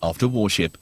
after Warship.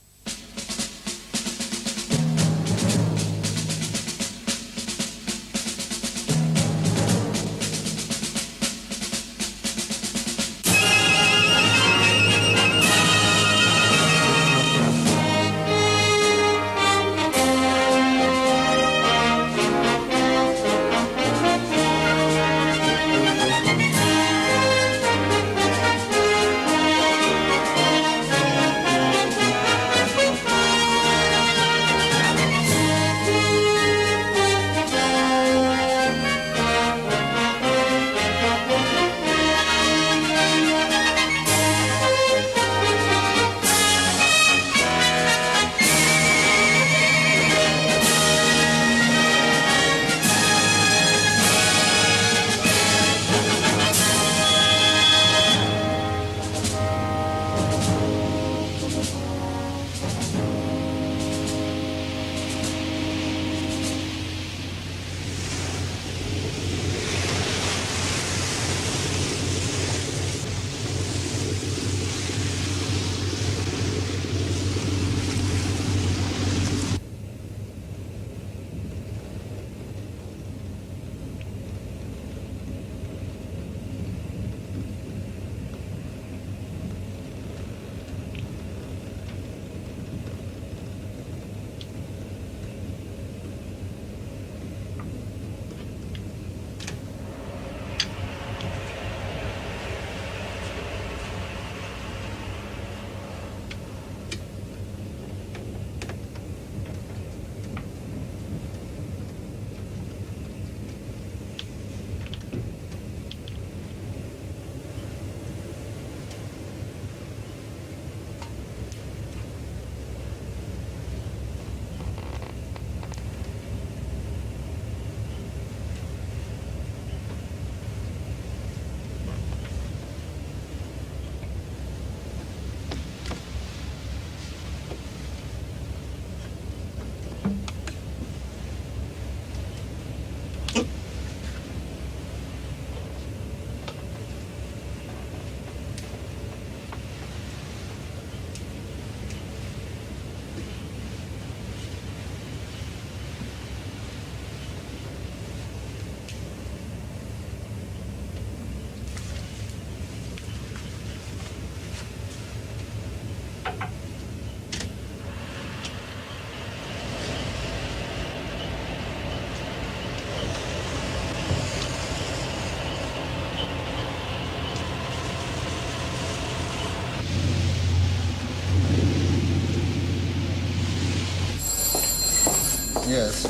Yes.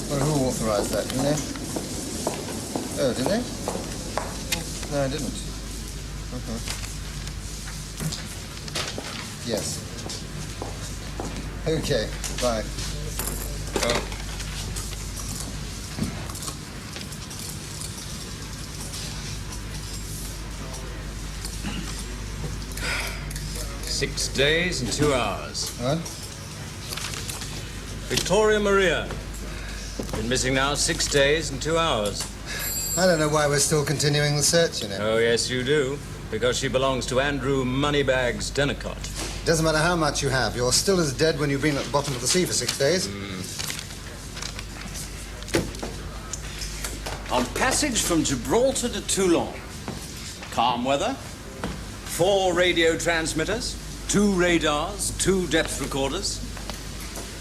Well, who authorised that, didn't they? Oh, did they? No, I didn't. Yes. Okay, bye. Oh. Six days and 2 hours. What? Victoria Maria. Been missing now 6 days and 2 hours. I don't know why we're still continuing the search, you know. Oh, yes, you do. Because she belongs to Andrew Moneybags Dennicott. Doesn't matter how much you have. You're still as dead when you've been at the bottom of the sea for 6 days. On passage from Gibraltar to Toulon. Calm weather. 4 radio transmitters, 2 radars, 2 depth recorders.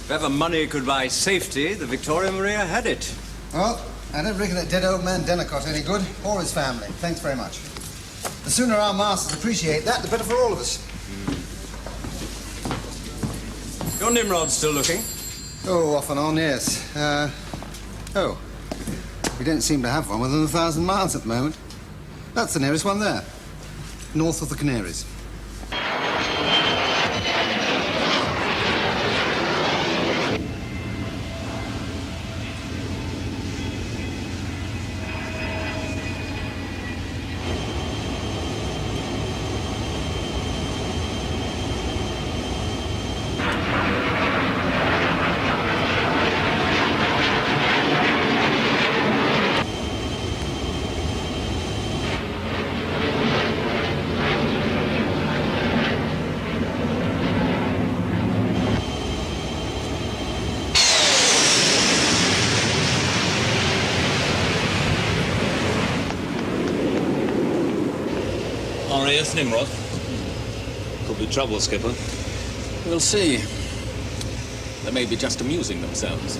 If ever money could buy safety, the Victoria Maria had it. Well, I don't reckon that dead old man Dennicott any good, or his family. Thanks very much. The sooner our masters appreciate that, the better for all of us. Your Nimrod's still looking? Oh, off and on, yes. Oh. We don't seem to have one within 1,000 miles at the moment. That's the nearest one there. North of the Canaries. Glorious Nimrod. Could be trouble, Skipper. We'll see. They may be just amusing themselves.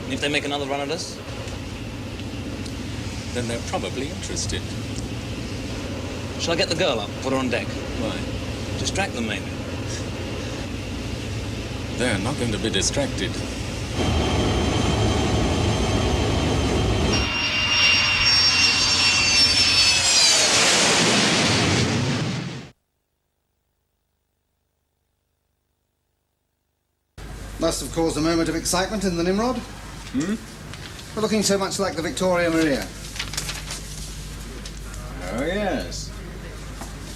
And if they make another run at us, then they're probably interested. Shall I get the girl up, put her on deck? Why? Distract them, maybe. They're not going to be distracted. Must have caused a moment of excitement in the Nimrod. We're looking so much like the Victoria Maria. Oh, yes.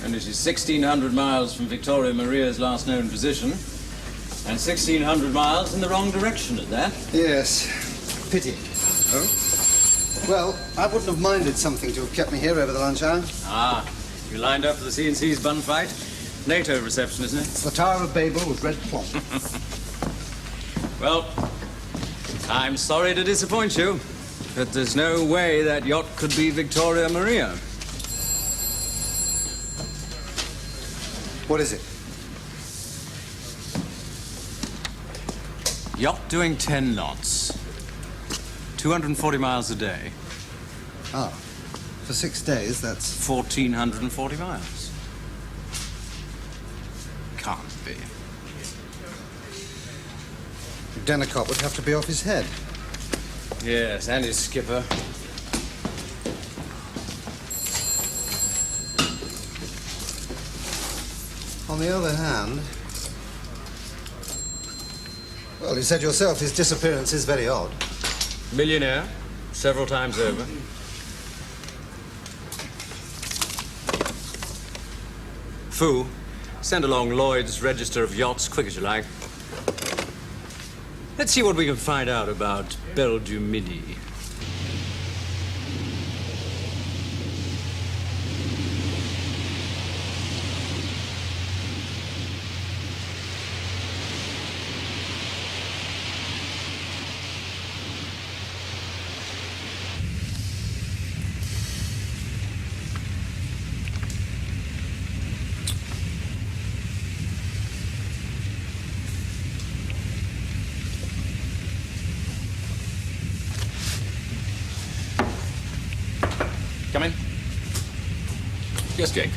And it is 1,600 miles from Victoria Maria's last known position, and 1,600 miles in the wrong direction at that. Yes. Pity. Oh? Well, I wouldn't have minded something to have kept me here over the lunch hour. Ah, you lined up for the C&C's bun fight? NATO reception, isn't it? It's the Tower of Babel with red plum. Well, I'm sorry to disappoint you, but there's no way that yacht could be Victoria Maria. What is it? Yacht doing 10 knots. 240 miles a day. Ah, for 6 days, that's... 1,440 miles. Can't be. Dennicott would have to be off his head. Yes, and his skipper. On the other hand... Well, you said yourself his disappearance is very odd. Millionaire, several times over. Foo, send along Lloyd's Register of Yachts, quick as you like. Let's see what we can find out about Belle du Midi. Come in. Yes, Jake.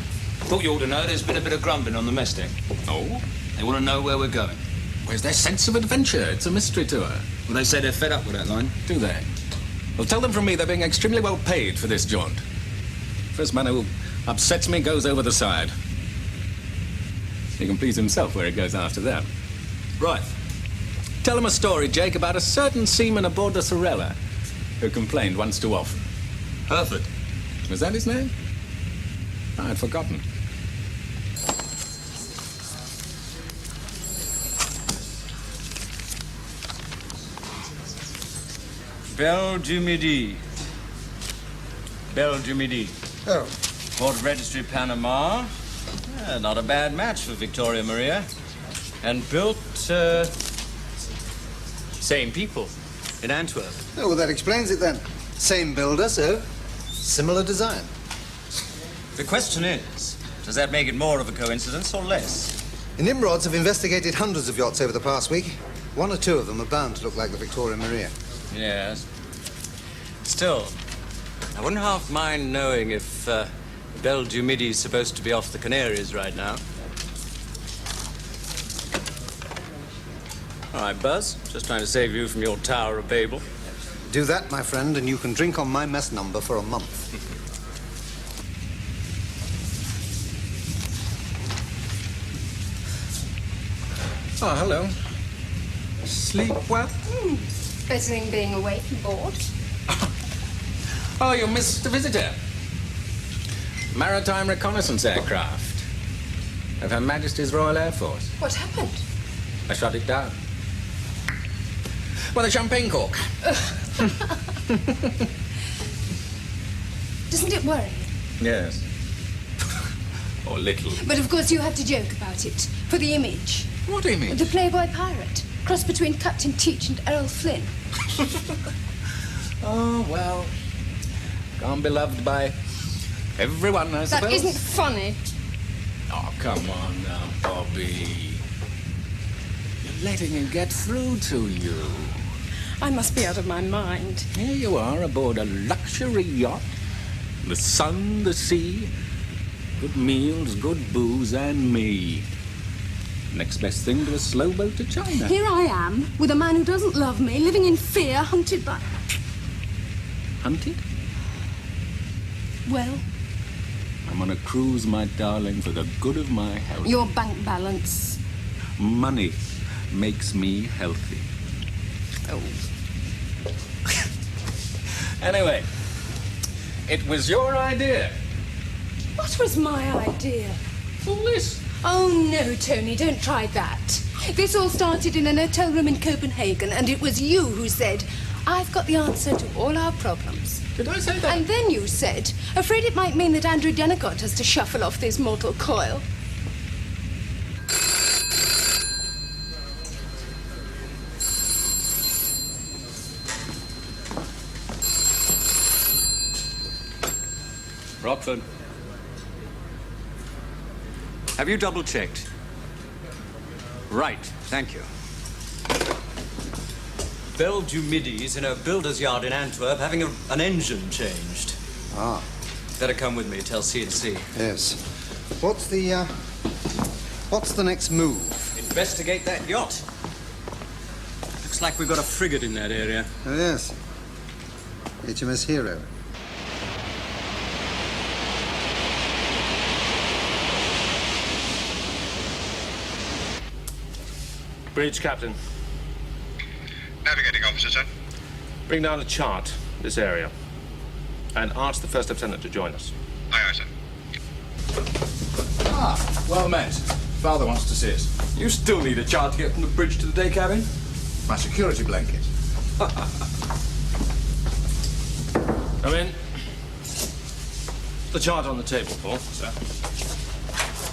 Thought you ought to know there's been a bit of grumbling on the mess deck. Oh? They want to know where we're going. Where's their sense of adventure? It's a mystery tour. Well, they say they're fed up with that line. Do they? Well, tell them from me they're being extremely well paid for this jaunt. First man who upsets me goes over the side. He can please himself where he goes after that. Right. Tell them a story, Jake, about a certain seaman aboard the Sorella who complained once too often. Hereford. Was that his name? I had forgotten. Belle du Midi. Belle du Midi. Oh. Port Registry, Panama. Not a bad match for Victoria Maria. And built, same people in Antwerp. Oh, well, that explains it then. Same builder, so similar design. The question is, does that make it more of a coincidence or less? The Nimrods have investigated hundreds of yachts over the past week. One or two of them are bound to look like the Victoria Maria. Yes. Still, I wouldn't half mind knowing if Belle du Midi is supposed to be off the Canaries right now. All right, Buzz. Just trying to save you from your Tower of Babel. Do that, my friend, and you can drink on my mess number for a month. Oh, hello. Sleep well? Better than being away from board. Oh, you missed the visitor. Maritime reconnaissance aircraft of Her Majesty's Royal Air Force. What happened? I shot it down. With a champagne cork. Doesn't it worry you? Yes. Or little. But of course you have to joke about it, for the image. What image? The Playboy pirate. Cross between Captain Teach and Errol Flynn. Oh, well. Can't be loved by everyone, I suppose. That isn't funny. Oh, come on now, Bobby. You're letting him get through to you. I must be out of my mind. Here you are aboard a luxury yacht. The sun, the sea, good meals, good booze, and me. Next best thing to a slow boat to China. Here I am, with a man who doesn't love me, living in fear, hunted by... Hunted? Well, I'm on a cruise, my darling, for the good of my health. your bank balance. Money makes me healthy. Oh. Anyway, it was your idea. What was my idea? All this. Oh, no, Tony, don't try that. This all started in an hotel room in Copenhagen, and it was you who said, I've got the answer to all our problems. Did I say that? And then you said, afraid it might mean that Andrew Dennicott has to shuffle off this mortal coil. Rockford. Have you double-checked? Right, thank you. Belle du Midi's in a builder's yard in Antwerp having an engine changed. Ah, Better come with me, tell C&C. yes. What's the next move? Investigate that yacht. Looks like we've got a frigate in that area. Oh, yes. HMS Hero. Bridge, Captain. Navigating officer, sir. Bring down a chart, this area, and ask the First Lieutenant to join us. Aye, aye, sir. Ah, well met. Father wants to see us. You still need a chart to get from the bridge to the day cabin? My security blanket. Come in. The chart on the table, Paul. Sir.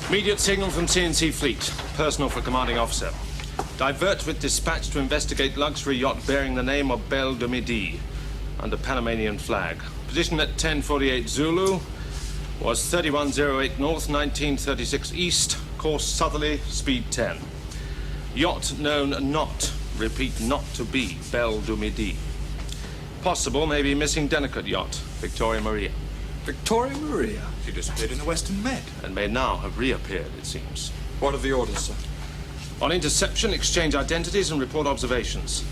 Immediate signal from C&C Fleet. Personal for commanding officer. Divert with dispatch to investigate luxury yacht bearing the name of Belle du Midi under Panamanian flag. Position at 10:48 Zulu. Was 3108 north, 1936 east. Course southerly, speed 10. Yacht known not, repeat, not to be Belle du Midi. Possible, maybe missing Dennicott yacht, Victoria Maria. Victoria Maria. She disappeared in the Western Med. And may now have reappeared, it seems. What are the orders, sir? On interception, exchange identities and report observations.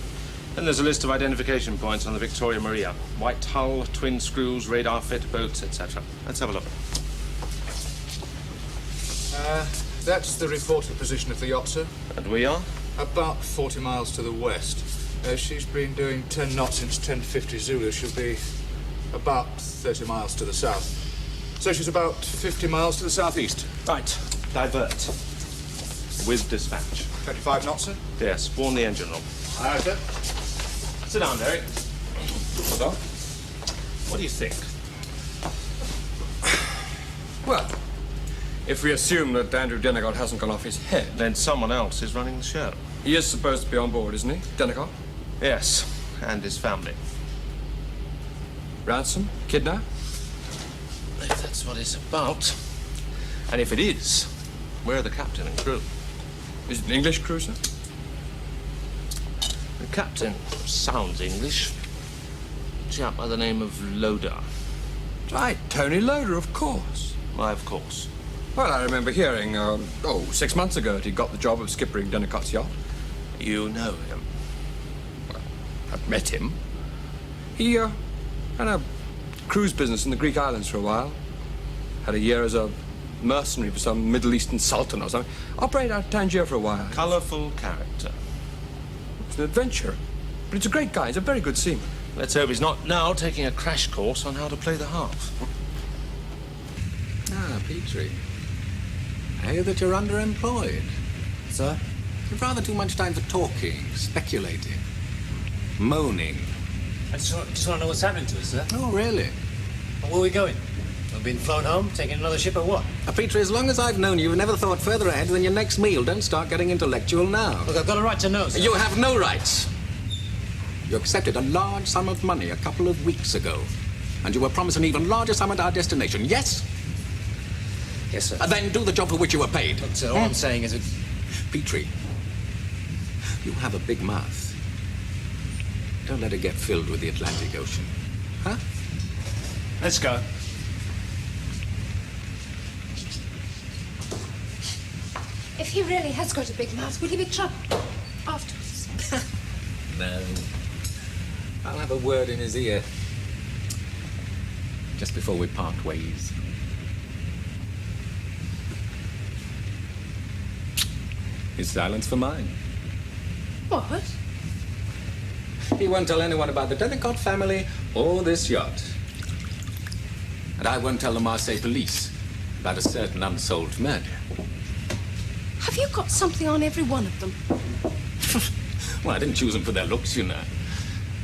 Then there's a list of identification points on the Victoria Maria. White hull, twin screws, radar fit, boats, etc. Let's have a look. That's the reported position of the yacht, sir. And we are? About 40 miles to the west. She's been doing 10 knots since 10:50 Zulu. She'll be about 30 miles to the south. So she's about 50 miles to the southeast. Right. Divert. With dispatch. 25 knots, sir? Yes, warn the engine room. Aye, sir. Sit down, Derek. Sir? What do you think? Well, if we assume that Andrew Dennicott hasn't gone off his head, Then someone else is running the show. he is supposed to be on board, isn't he, Dennicott? Yes, and his family. Ransom? Kidnap? If that's what it's about. And if it is, where are the captain and crew? Is it an English cruiser? The captain sounds English. A chap by the name of Loder. Right, Tony Loder, of course. Why, of course. Well, I remember hearing, 6 months ago that he got the job of skippering Dennicott's yacht. You know him. I've met him. He, ran a cruise business in the Greek islands for a while. Had a year as a mercenary for some Middle Eastern sultan or something. Operated out of Tangier for a while. Colourful character. It's an adventurer. But he's a great guy. He's a very good seaman. Let's hope he's not now taking a crash course on how to play the harp. Ah, Petrie. I hear that you're underemployed. Sir? You've rather too much time for talking, speculating, moaning. I just want to know what's happening to us, sir. Oh, really? Where are we going? We've been flown home, taking another ship or what? Petrie, as long as I've known you, you've never thought further ahead than your next meal. Don't start getting intellectual now. Look, I've got a right to know, sir. You have no rights. You accepted a large sum of money a couple of weeks ago, and you were promised an even larger sum at our destination, yes? Yes, sir. Then do the job for which you were paid. Look, sir, all I'm saying is that... Petrie, you have a big mouth. Don't let it get filled with the Atlantic Ocean. Huh? Let's go. If he really has got a big mouth, will he be trouble afterwards? No. I'll have a word in his ear. Just before we part ways. His silence for mine. What? He won't tell anyone about the Delicott family or this yacht. And I won't tell the Marseille police about a certain unsolved murder. Have you got something on every one of them? Well, I didn't choose them for their looks, you know.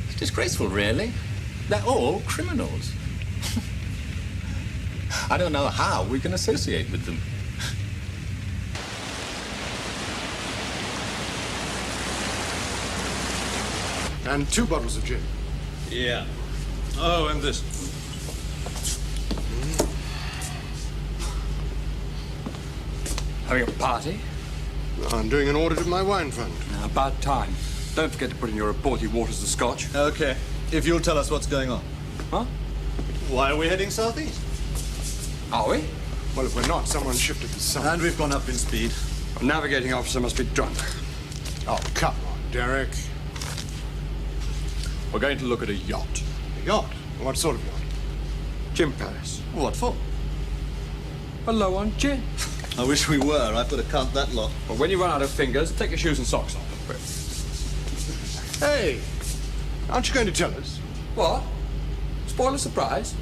It's disgraceful, really. They're all criminals. I don't know how we can associate with them. And 2 bottles of gin. Yeah. Oh, and this. Having a party? I'm doing an audit of my wine fund. About time. Don't forget to put in your report he waters the scotch. Okay. If you'll tell us what's going on. Huh? Why are we heading southeast? Are we? Well, if we're not, someone shifted the sun. And we've gone up in speed. A navigating officer must be drunk. Oh, come on, Derek. We're going to look at a yacht. A yacht? What sort of yacht? Gin Palace. What for? A low on gin. I wish we were. I've got to count that lot. Well, when you run out of fingers, take your shoes and socks off. Hey, aren't you going to tell us? What? Spoil a surprise?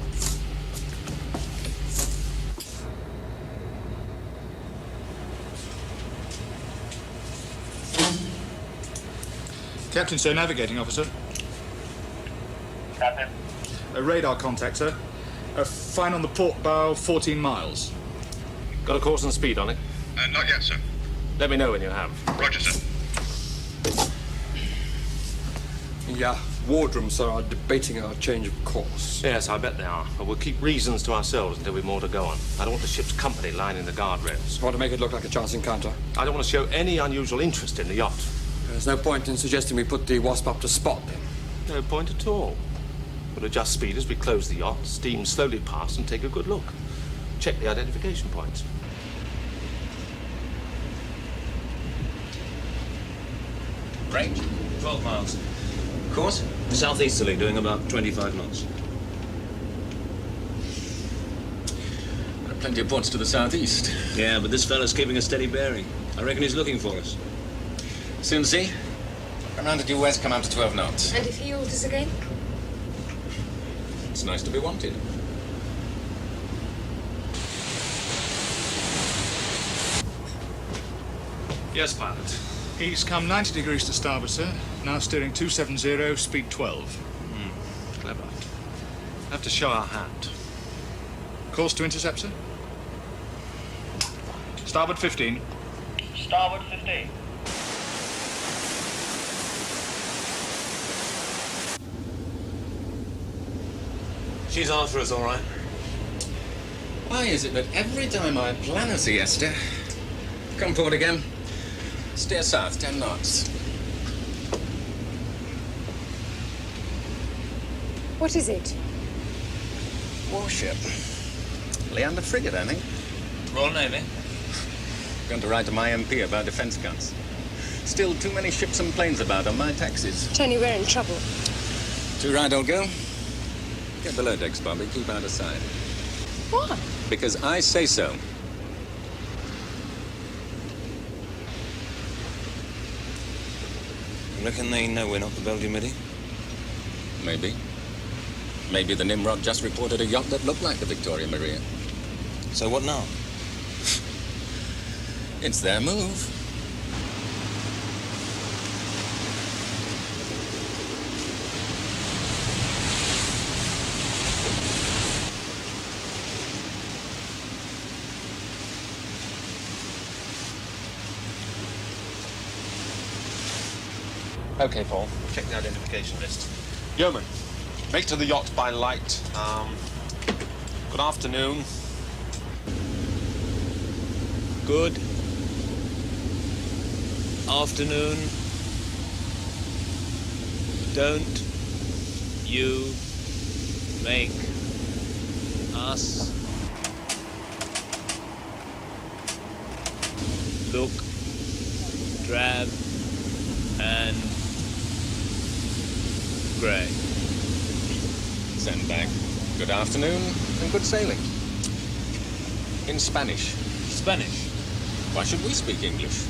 Captain, sir, navigating officer. Captain. A radar contact, sir. A fine on the port bow, 14 miles. Got a course and speed on it? Not yet, sir. Let me know when you have. Roger, sir. Yeah, wardrooms are debating our change of course. Yes, I bet they are. But we'll keep reasons to ourselves until we've more to go on. I don't want the ship's company lining the guardrails. Want to make it look like a chance encounter? I don't want to show any unusual interest in the yacht. There's no point in suggesting we put the Wasp up to spot then. No point at all. We'll adjust speed as we close the yacht, steam slowly past and take a good look. Check the identification points. Range? 12 miles. Course? Southeasterly, doing about 25 knots. There are plenty of ports to the southeast. Yeah, but this fella's keeping a steady bearing. I reckon he's looking for us. Soon see. Around to due west, come out to 12 knots. And if he alters again? It's nice to be wanted. Yes, pilot. He's come 90 degrees to starboard, sir. Now steering 270, speed 12. Clever. Have to show our hand. Course to intercept, sir. Starboard 15. Starboard 15. She's after us, all right. Why is it that every time I plan a siesta, come forward again, steer south 10 knots. What is it? Warship. Leander frigate, I think. Royal Navy. Going to write to my MP about defense guns. Still too many ships and planes about on my taxes. Tony, we're in trouble. Too right, old girl. Get below decks, Bobby. Keep out of sight. Why? Because I say so. Reckon they know we're not the Belle du Midi? Maybe. Maybe the Nimrod just reported a yacht that looked like the Victoria Maria. So what now? It's their move. Okay, Paul. Check the identification list. Yeoman, make to the yacht by light. Good afternoon. Good afternoon. Don't you make us look drab and grey. Send back. Good afternoon and good sailing. In Spanish. Spanish? Why should we speak English?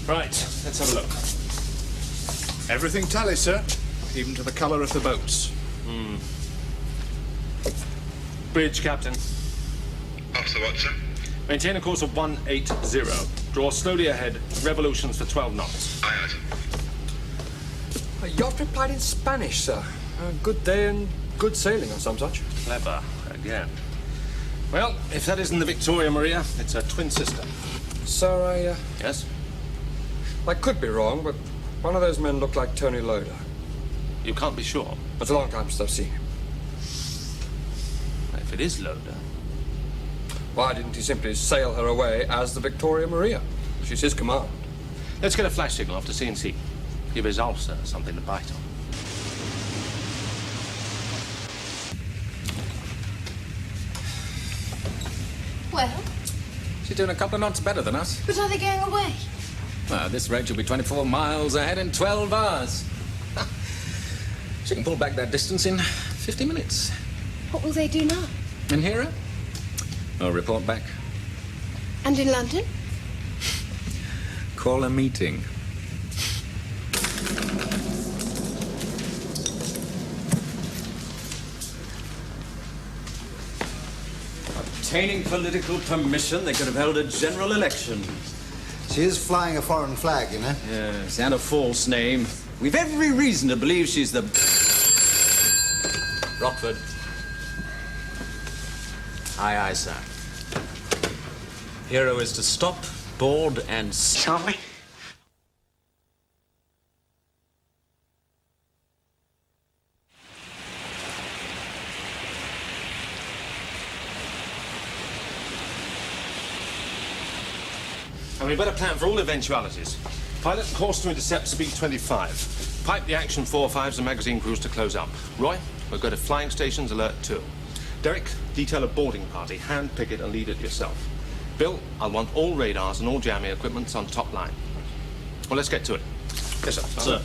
Right, let's have a look. Everything tallies, sir. Even to the colour of the boats. Bridge, Captain. Officer Watson. Maintain a course of 180. Draw slowly ahead. Revolutions for 12 knots. Aye, aye, sir. A yacht replied in Spanish, sir. Good day and good sailing or some such. Clever. Again. Well, if that isn't the Victoria Maria, it's her twin sister. Sir, Yes? I could be wrong, but one of those men looked like Tony Loader. You can't be sure. It's a long time since I've seen him. If it is Loader. Why didn't he simply sail her away as the Victoria Maria? She's his command. Let's get a flash signal off to CNC. Give his ulcer something to bite on. Well, She's doing a couple of knots better than us. but are they going away? Well, this rate will be 24 miles ahead in 12 hours. She can pull back that distance in 50 minutes. What will they do now? In here? I'll report back. And in London? Call a meeting. Obtaining political permission, they could have held a general election. She is flying a foreign flag, you know. Yes, and a false name. We've every reason to believe she's the... Rockford. Aye, aye, sir. Hero is to stop, board, and... Charlie? And we better plan for all eventualities. Pilot, course to intercept speed 25. Pipe the action 4-5s and magazine crews to close up. Roy, we'll go to flying stations alert 2. Derek, detail a boarding party. Hand pick it and lead it yourself. Bill, I'll want all radars and all jamming equipments on top line. Well, let's get to it. Yes, sir. Sir.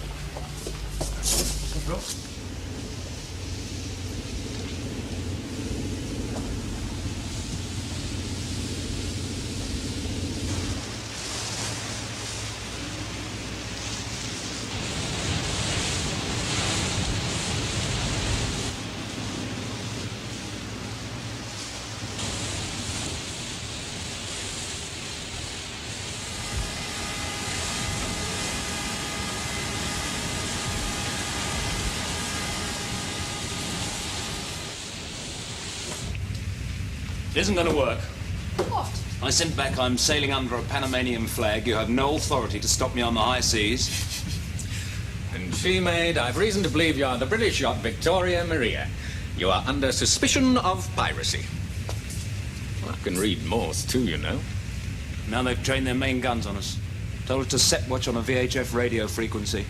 It isn't going to work. What? I sent back I'm sailing under a Panamanian flag. You have no authority to stop me on the high seas. And she made, I've reason to believe you're the British yacht Victoria Maria. You are under suspicion of piracy. Well, I can read Morse too, you know. Now they've trained their main guns on us. Told us to set watch on a VHF radio frequency.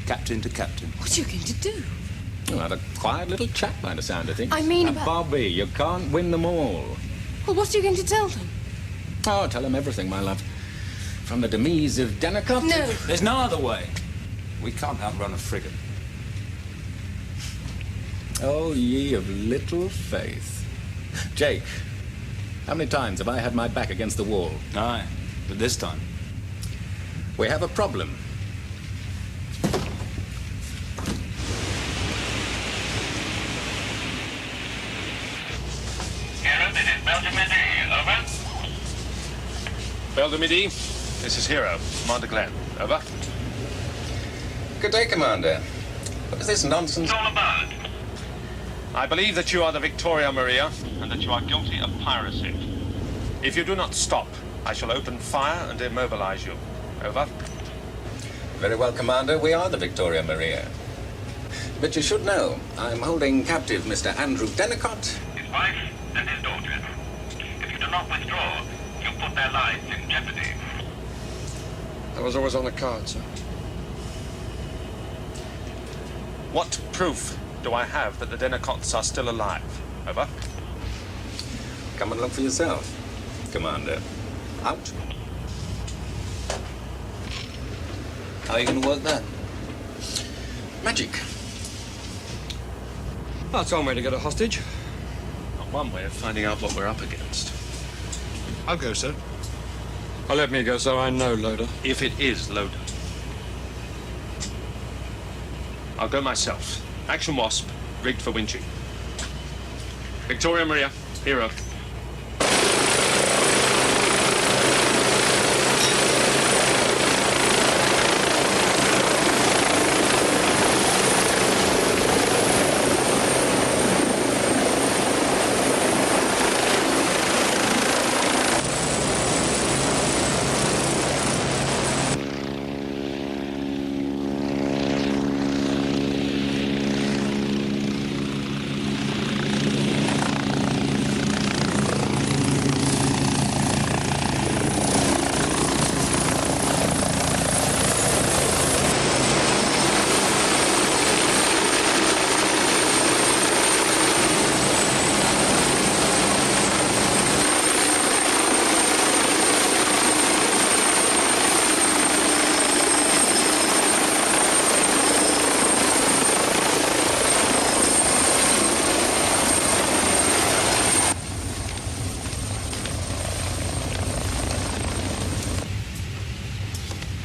Captain to captain. What are you going to do? You had a quiet little chat by the sound of things. I mean Now, about- Bobby, you can't win them all. Well, what are you going to tell them? Oh, tell them everything, my love. From the demise of Danicoff. No. There's no other way. We can't outrun a frigate. Oh, ye of little faith. Jake, how many times have I had my back against the wall? Aye, but this time. We have a problem. Hero, this is Belgium Midi. Over. Belle de Midi, this is Hero. Commander Glenn. Over. Good day, Commander. What is this nonsense? It's all about. I believe that you are the Victoria Maria and that you are guilty of piracy. If you do not stop, I shall open fire and immobilize you. Over. Very well, Commander. We are the Victoria Maria. But you should know, I'm holding captive Mr. Andrew Dennicott. His wife and his daughter. If you do not withdraw, you put their lives in jeopardy. That was always on the card, sir. What proof do I have that the Dennicotts are still alive? Over. Come and look for yourself, Commander. Out. How are you going to work that? Magic. That's one way to get a hostage. Not one way of finding out what we're up against. I'll go, sir. Oh, let me go, so I know, Loader. If it is Loader. I'll go myself. Action Wasp, rigged for winching. Victoria Maria, hero.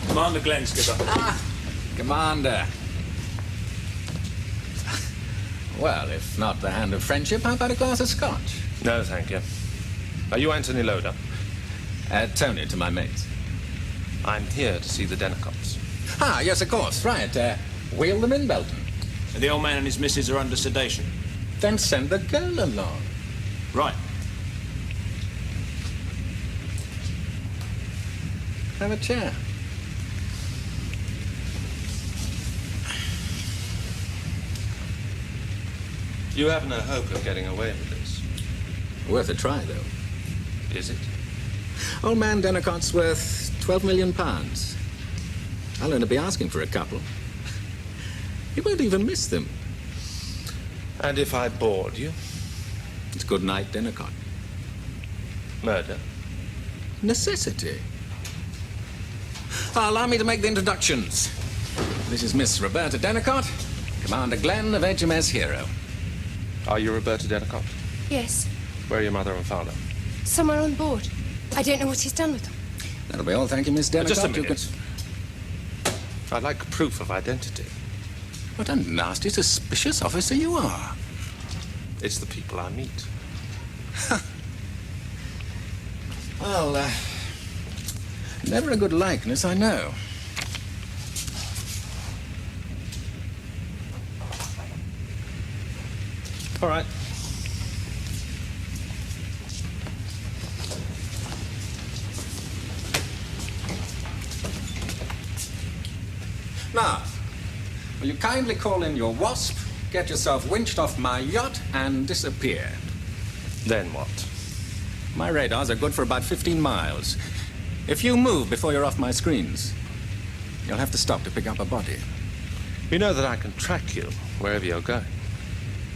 Commander Glenn, skipper. Commander. Well, if not the hand of friendship, how about a glass of scotch? No, thank you. Are you Anthony Loader? Tony to my mates. I'm here to see the Dennicotts. Ah, yes, of course. Right. Wheel them in, Belton. The old man and his missus are under sedation. Then send the girl along. Right. Have a chair. You have no hope of getting away with this. Worth a try, though. Is it? Old man Dennicott's worth £12 million. I'll only be asking for a couple. You won't even miss them. And if I bored you? It's good night, Dennicott. Murder? Necessity. Allow me to make the introductions. This is Miss Roberta Dennicott, Commander Glenn of HMS Hero. Are you Roberta Dennicott? Yes, Where are your mother and father? somewhere on board. I don't know what he's done with them. That'll be all, thank you, Miss Dennicott. Just a You minute. I'd like proof of identity. What a nasty, suspicious officer you are. It's the people I meet. Well, never a good likeness, I know. All right. Now, will you kindly call in your Wasp, get yourself winched off my yacht, and disappear? Then what? My radars are good for about 15 miles. If you move before you're off my screens, you'll have to stop to pick up a body. You know that I can track you wherever you're going.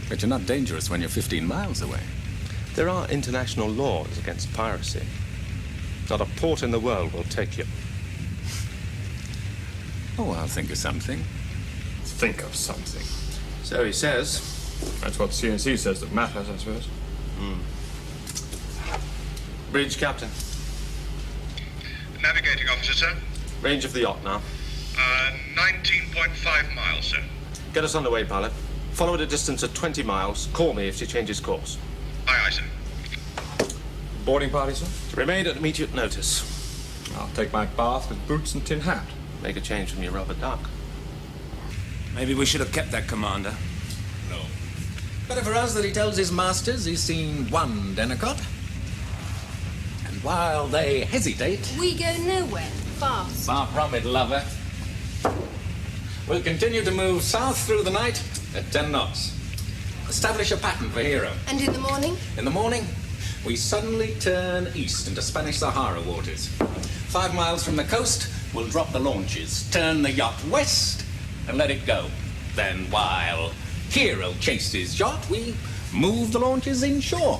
But you're not dangerous when you're 15 miles away. There are international laws against piracy. Not a port in the world will take you. Oh, I'll think of something. Think of something. So he says. That's what CNC says that matters, I suppose. Bridge captain. Navigating officer, sir. Range of the yacht now. 19.5 miles, sir. Get us underway, pilot. Follow at a distance of 20 miles. Call me if she changes course. Aye, aye, sir. Boarding party, sir? Remain at immediate notice. I'll take my bath with boots and tin hat. Make a change from your rubber duck. Maybe we should have kept that commander. No. Better for us that he tells his masters he's seen one Dennicott. And while they hesitate... We go nowhere. Fast. Far from it, lover. We'll continue to move south through the night at 10 knots. Establish a pattern for Hero. And in the morning? In the morning, we suddenly turn east into Spanish Sahara waters. 5 miles from the coast, we'll drop the launches, turn the yacht west, and let it go. Then, while Hero chases yacht, we move the launches inshore.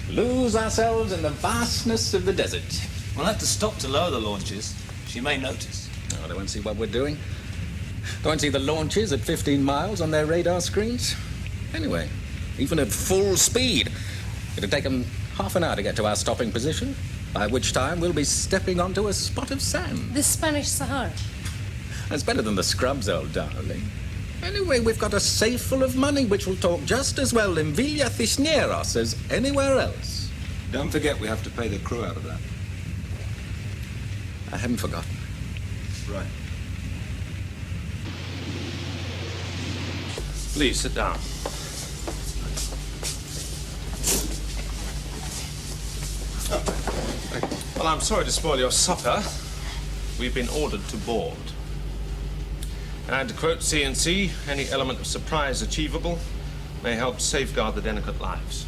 Lose ourselves in the vastness of the desert. We'll have to stop to lower the launches. She may notice. No, they won't see what we're doing. They won't see the launches at 15 miles on their radar screens. Anyway, even at full speed, it'll take them half an hour to get to our stopping position, by which time we'll be stepping onto a spot of sand. The Spanish Sahara. That's better than the scrubs, old darling. Anyway, we've got a safe full of money which will talk just as well in Villa Cisneros as anywhere else. Don't forget we have to pay the crew out of that. I haven't forgotten. Right. Please, sit down. Well, I'm sorry to spoil your supper. We've been ordered to board. And to quote C&C, any element of surprise achievable may help safeguard the delicate lives.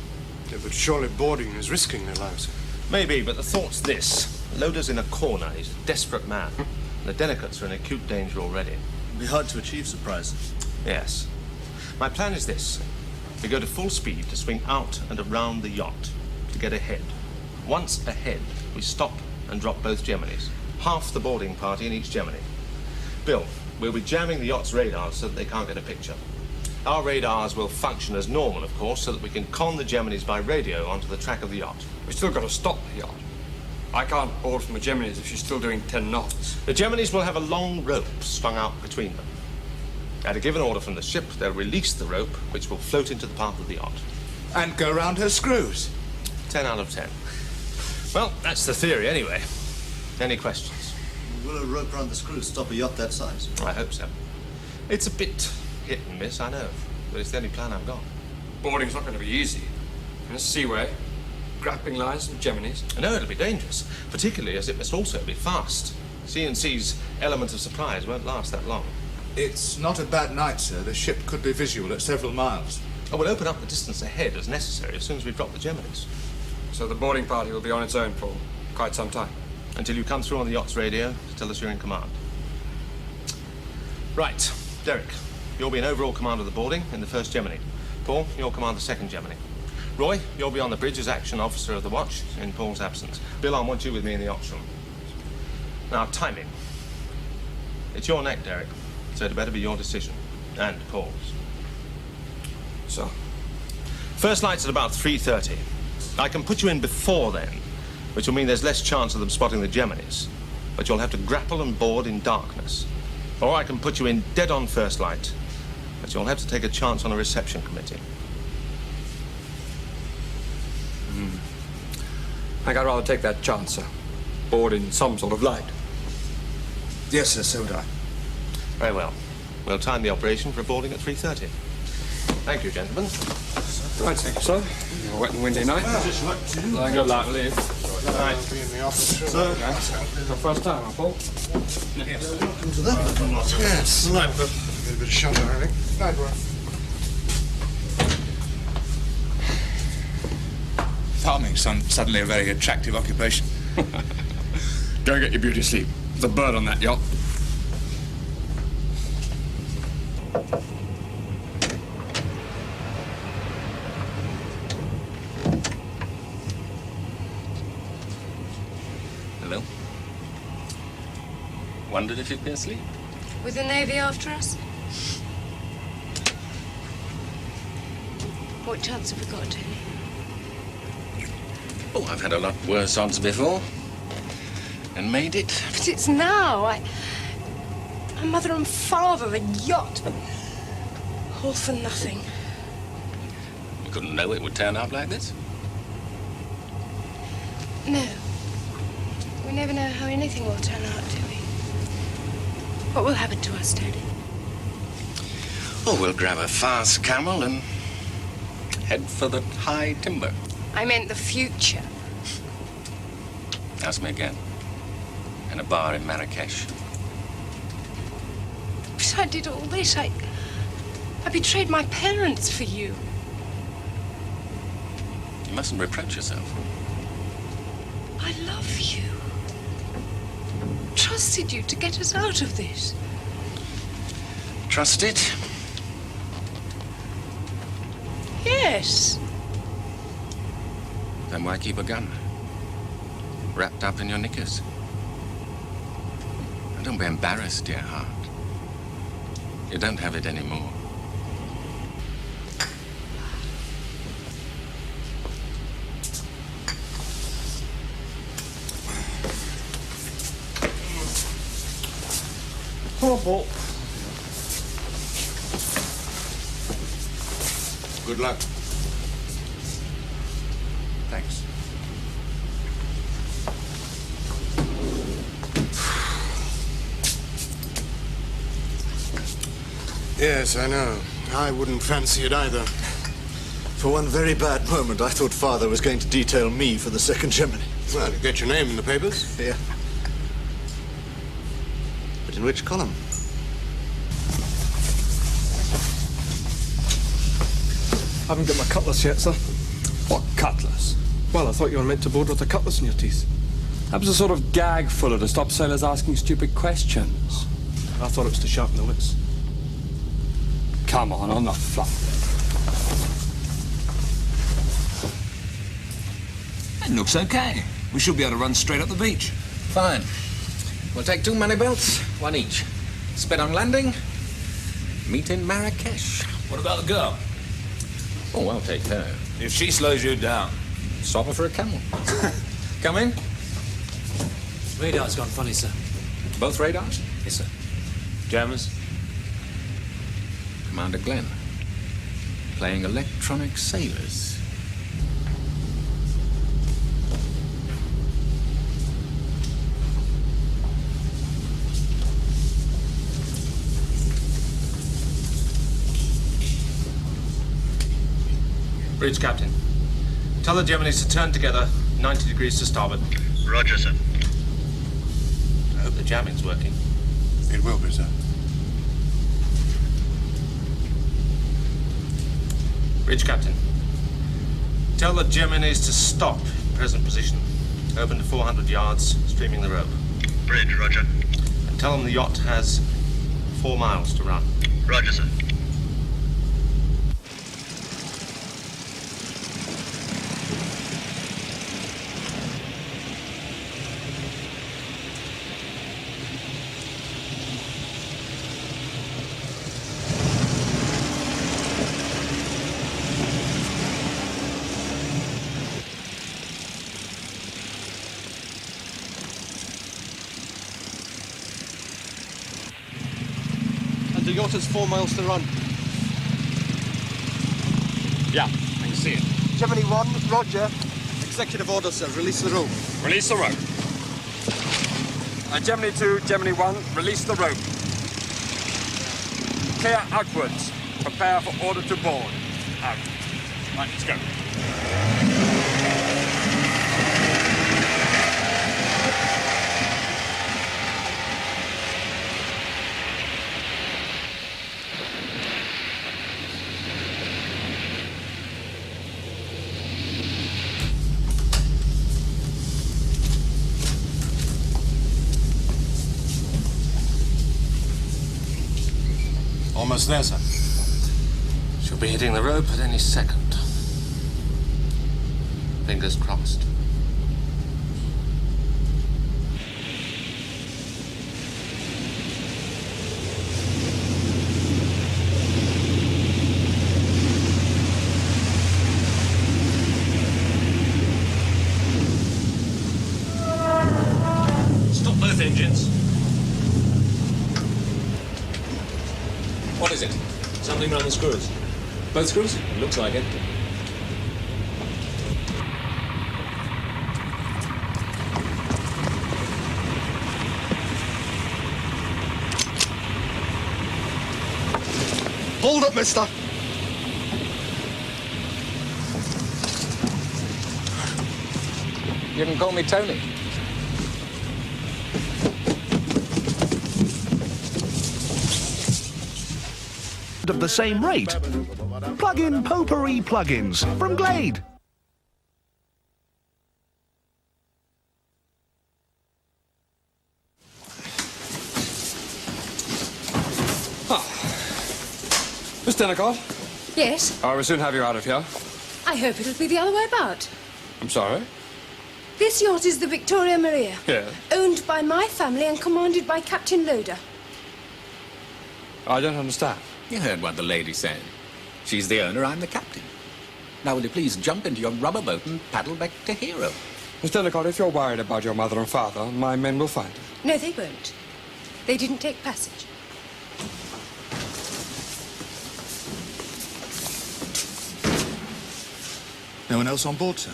Yeah, but surely boarding is risking their lives. Maybe, but the thought's this. Loder's in a corner. He's a desperate man. The delegates are in acute danger already. It'll be hard to achieve surprise. Yes. My plan is this. We go to full speed to swing out and around the yacht to get ahead. Once ahead, we stop and drop both Geminis. Half the boarding party in each Gemini. Bill, we'll be jamming the yacht's radars so that they can't get a picture. Our radars will function as normal, of course, so that we can con the Geminis by radio onto the track of the yacht. We've still got to stop the yacht. I can't board from the Geminis if she's still doing 10 knots. The Geminis will have a long rope swung out between them. At a given order from the ship, they'll release the rope, which will float into the path of the yacht. And go round her screws. 10 out of 10. Well, that's the theory, anyway. Any questions? Will a rope around the screws stop a yacht that size? I hope so. It's a bit hit and miss, I know, but it's the only plan I've got. Boarding's not going to be easy. There's seaway, grappling lines and Geminis. I know it'll be dangerous, particularly as it must also be fast. C&C's element of surprise won't last that long. It's not a bad night, sir. The ship could be visual at several miles. Oh, we'll open up the distance ahead as necessary as soon as we've dropped the Geminis. So the boarding party will be on its own for quite some time. Until you come through on the yacht's radio to tell us you're in command. Right, Derek, you'll be in overall command of the boarding in the first Gemini. Paul, you'll command the second Gemini. Roy, you'll be on the bridge as action officer of the watch in Paul's absence. Bill, I want you with me in the ops room. Now, timing. It's your neck, Derek, so it better be your decision. And Paul's. So? First light's at about 3:30. I can put you in before then, which will mean there's less chance of them spotting the Geminis. But you'll have to grapple and board in darkness. Or I can put you in dead on first light, but you'll have to take a chance on a reception committee. I think I'd rather take that chance, sir. Board in some sort of light. Yes, sir, so would I. Very well. We'll time the operation for boarding at 3:30. Thank you, gentlemen. Right, thank you, sir. A wet and windy night. I go light leave. Right. Be in the office. Sir, your first time, huh, Paul? Yes. Welcome to that. Yes. Right, but a bit of shelter, I think. Night, Roy. Farming's suddenly a very attractive occupation. Go and get your beauty sleep. There's a bird on that yacht. Hello? Wondered if you'd be asleep. With the Navy after us? What chance have we got, Tony? Oh, I've had a lot worse odds before. And made it. But it's now. My mother and father, a yacht. All for nothing. You couldn't know it would turn out like this? No. We never know how anything will turn out, do we? What will happen to us, Tony? Oh, we'll grab a fast camel and head for the high timber. I meant the future. Ask me again. In a bar in Marrakesh. But I did all this. I I betrayed my parents for you. You mustn't reproach yourself. I love you. Trusted you to get us out of this. Trust it? Yes. Then why keep a gun? Wrapped up in your knickers? And don't be embarrassed, dear heart. You don't have it anymore. Poor Paul. Good luck. Thanks. Yes, I know. I wouldn't fancy it either. For one very bad moment, I thought Father was going to detail me for the second Gemini. Well, you get your name in the papers. Yeah. But in which column? I haven't got my cutlass yet, sir. What cutlass? Well, I thought you were meant to board with a cutlass in your teeth. That was a sort of gag fuller to stop sailors asking stupid questions. I thought it was to sharpen the wits. Come on, I'm not fluffed. It looks okay. We should be able to run straight up the beach. Fine. We'll take 2 money belts, 1 each. Spit on landing. Meet in Marrakesh. What about the girl? Oh, I'll take her. If she slows you down. Swap her for a camel. Come in. Radar's gone funny, sir. Both radars? Yes, sir. Jammers? Commander Glenn. Playing electronic sailors. Bridge captain. Tell the Geminis to turn together, 90 degrees to starboard. Roger, sir. I hope the jamming's working. It will be, sir. Bridge captain. Tell the Geminis to stop in present position. Open to 400 yards, streaming the rope. Bridge, roger. And tell them the yacht has 4 miles to run. Roger, sir. The yacht has 4 miles to run. Yeah, I can see it. Gemini 1, roger. Executive order, sir. Release the rope. Release the rope. Gemini 2, Gemini 1, release the rope. Clear outwards. Prepare for order to board. Out. Right, let's go. Almost there, sir. She'll be hitting the rope at any second. Fingers crossed. Stop both engines. What is it? Something around the screws. Both screws? It looks like it. Hold up, mister. You can call me Tony. third of the same rate. Plug-in potpourri plugins from Glade. Miss Dennicott, Yes? I will soon have you out of here. I hope it'll be the other way about. I'm sorry. This yacht is the Victoria Maria. Yeah. Owned by my family and commanded by Captain Loader. I don't understand. You heard what the lady said. She's the owner, I'm the captain. Now will you please jump into your rubber boat and paddle back to Hero? Miss Dennicott, if you're worried about your mother and father, my men will find her. No, they won't. They didn't take passage. No one else on board, sir?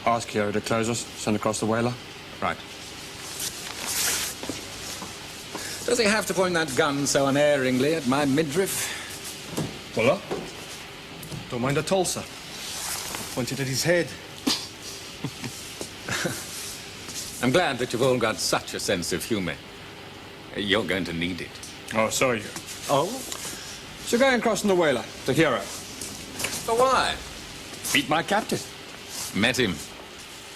Ask Hero to close us, send across the whaler. Right. Does he have to point that gun so unerringly at my midriff? Voila. Don't mind at all, sir. Pointed at his head. I'm glad that you've all got such a sense of humor. You're going to need it. Oh, sorry. Oh? So going crossing the whaler to Hero. For why? Meet my captain. Met him.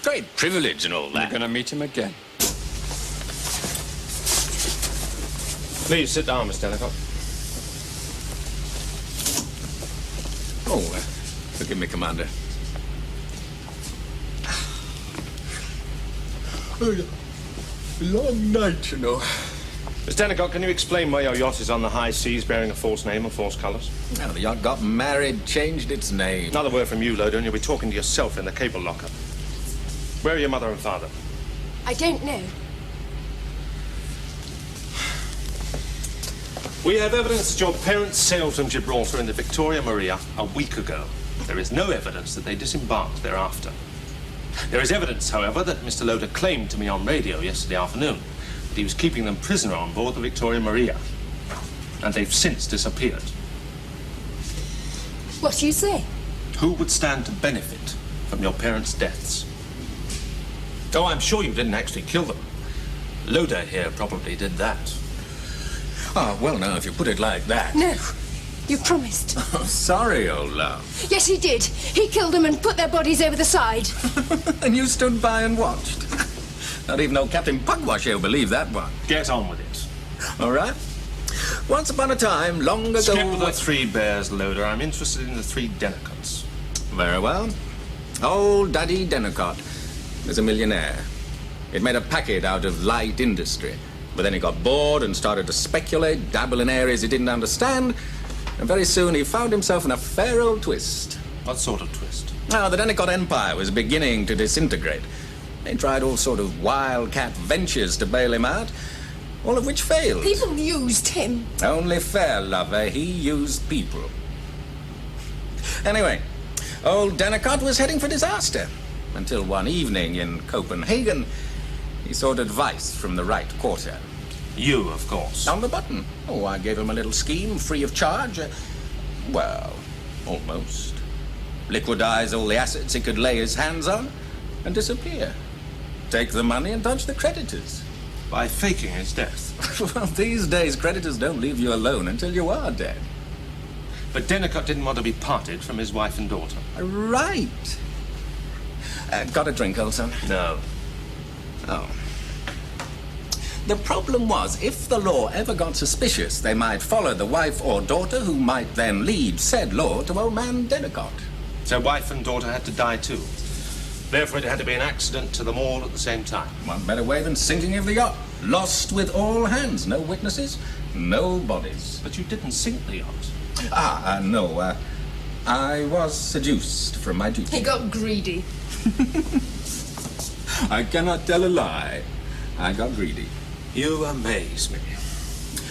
Great privilege and all that. You're going to meet him again. Please sit down, Miss Dennicott. Oh, forgive me, Commander. Long night, you know. Miss Dennicott, can you explain why your yacht is on the high seas bearing a false name and false colours? Now, the yacht got married, changed its name. Another word from you, Loader, and you'll be talking to yourself in the cable locker. Where are your mother and father? I don't know. We have evidence that your parents sailed from Gibraltar in the Victoria Maria a week ago. There is no evidence that they disembarked thereafter. There is evidence, however, that Mr. Loader claimed to me on radio yesterday afternoon that he was keeping them prisoner on board the Victoria Maria. And they've since disappeared. What do you say? Who would stand to benefit from your parents' deaths? Oh, I'm sure you didn't actually kill them. Loader here probably did that. Oh, well, now, if you put it like that. No. You promised. Oh, sorry, old love. Yes, he did. He killed them and put their bodies over the side. And you stood by and watched. Not even old Captain Pugwash will believe that one. Get on with it. All right. Once upon a time, long ago... Skip the three bears, Loader. I'm interested in the three Dennicotts. Very well. Old Daddy Dennicott was a millionaire. He'd made a packet out of light industry. But then he got bored and started to speculate, dabble in areas he didn't understand, and very soon he found himself in a fair old twist. What sort of twist? Now, the Dennicott Empire was beginning to disintegrate. They tried all sort of wildcat ventures to bail him out, all of which failed. People used him. Only fair, lover. He used people. Anyway, old Dennicott was heading for disaster, until one evening in Copenhagen, he sought advice from the right quarter. You, of course. On the button. Oh, I gave him a little scheme, free of charge. Well, almost. Liquidize all the assets he could lay his hands on and disappear. Take the money and dodge the creditors. By faking his death. Well, these days, creditors don't leave you alone until you are dead. But Dennicott didn't want to be parted from his wife and daughter. Right. Got a drink, old son? No. Oh. The problem was, if the law ever got suspicious, they might follow the wife or daughter, who might then lead said law to old man Dennicott. So wife and daughter had to die too. Therefore, it had to be an accident to them all at the same time. One better way than sinking of the yacht. Lost with all hands. No witnesses, no bodies. But you didn't sink the yacht. No. I was seduced from my duty. He got greedy. I cannot tell a lie. I got greedy. You amaze me.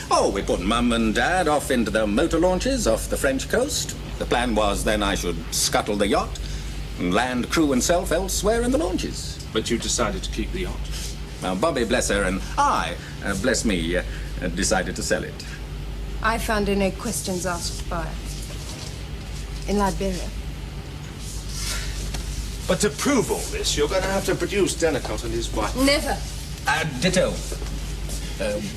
Oh, we put Mum and Dad off into the motor launches off the French coast. The plan was then I should scuttle the yacht and land crew and self elsewhere in the launches. But you decided to keep the yacht. Now, Bobby, bless her, and I, bless me, decided to sell it. I found her no questions asked buyer. In Liberia. But to prove all this, you're going to have to produce Dennicott and his wife. Never. Ditto.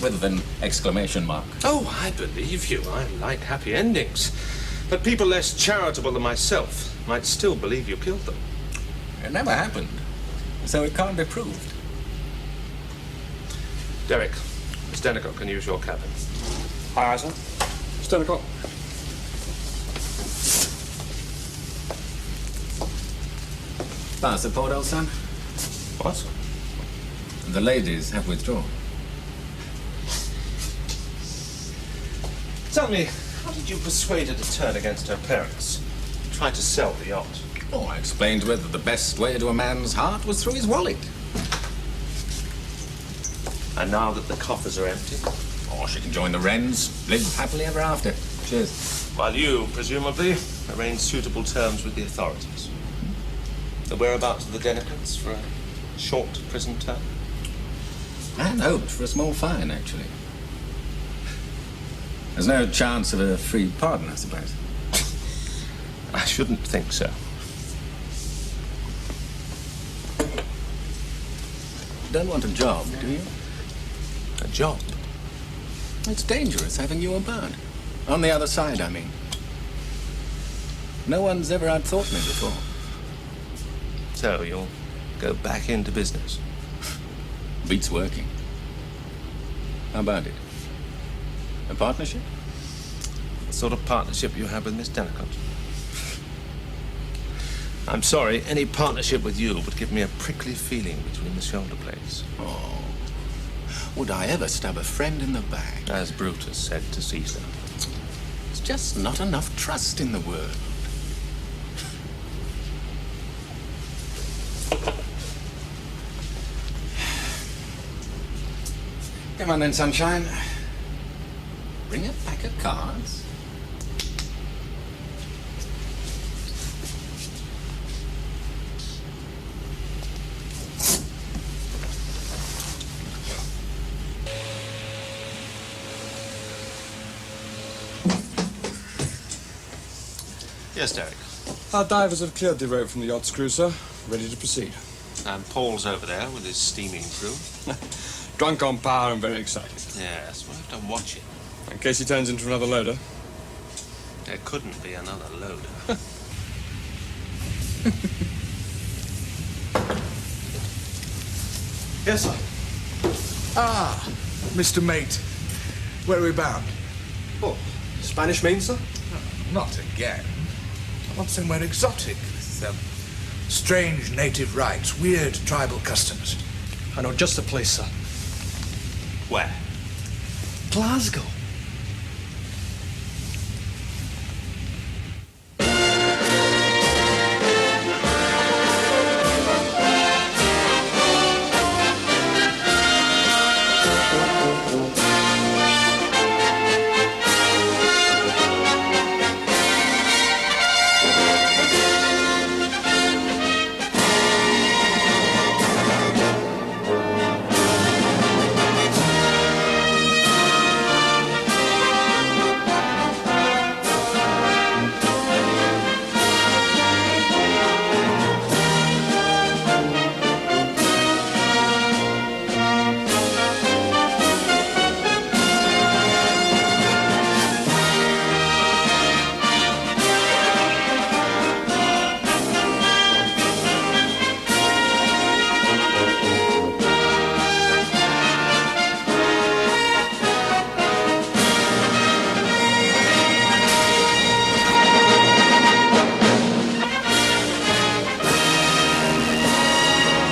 With an exclamation mark. Oh, I believe you. I like happy endings. But people less charitable than myself might still believe you killed them. It never happened, so it can't be proved. Derek, Miss Dennicott can use your cabin. Aye, sir. It's 10 o'clock. Pass the port, old son. What? The ladies have withdrawn. Tell me, how did you persuade her to turn against her parents? Try to sell the yacht? Oh, I explained to her that the best way to a man's heart was through his wallet. And now that the coffers are empty? Oh, she can join the Wrens, live happily ever after. Cheers. While you, presumably, arrange suitable terms with the authorities. The whereabouts of the Dennicotts for a short prison term? I had hoped for a small fine, actually. There's no chance of a free pardon, I suppose. I shouldn't think so. Don't want a job, do you? A job? It's dangerous having you about. On the other side, I mean. No one's ever outthought me before. So you'll go back into business? Beats working. How about it? A partnership? The sort of partnership you have with Miss Dennicott. I'm sorry, any partnership with you would give me a prickly feeling between the shoulder blades. Oh, would I ever stab a friend in the back? As Brutus said to Caesar. There's just not enough trust in the world. Come on then, sunshine. Bring a pack of cards. Yes, Derek. Our divers have cleared Divert from the yacht's crew, sir. Ready to proceed. And Paul's over there with his steaming crew. Drunk on power and very excited. Yes, we'll have to watch it. In case he turns into another loader. There couldn't be another loader. Yes, sir. Ah, Mr. Mate. Where are we bound? Oh, Spanish Main, sir? Not again. I want somewhere exotic with strange native rites, weird tribal customs. I know just the place, sir. Where? Glasgow.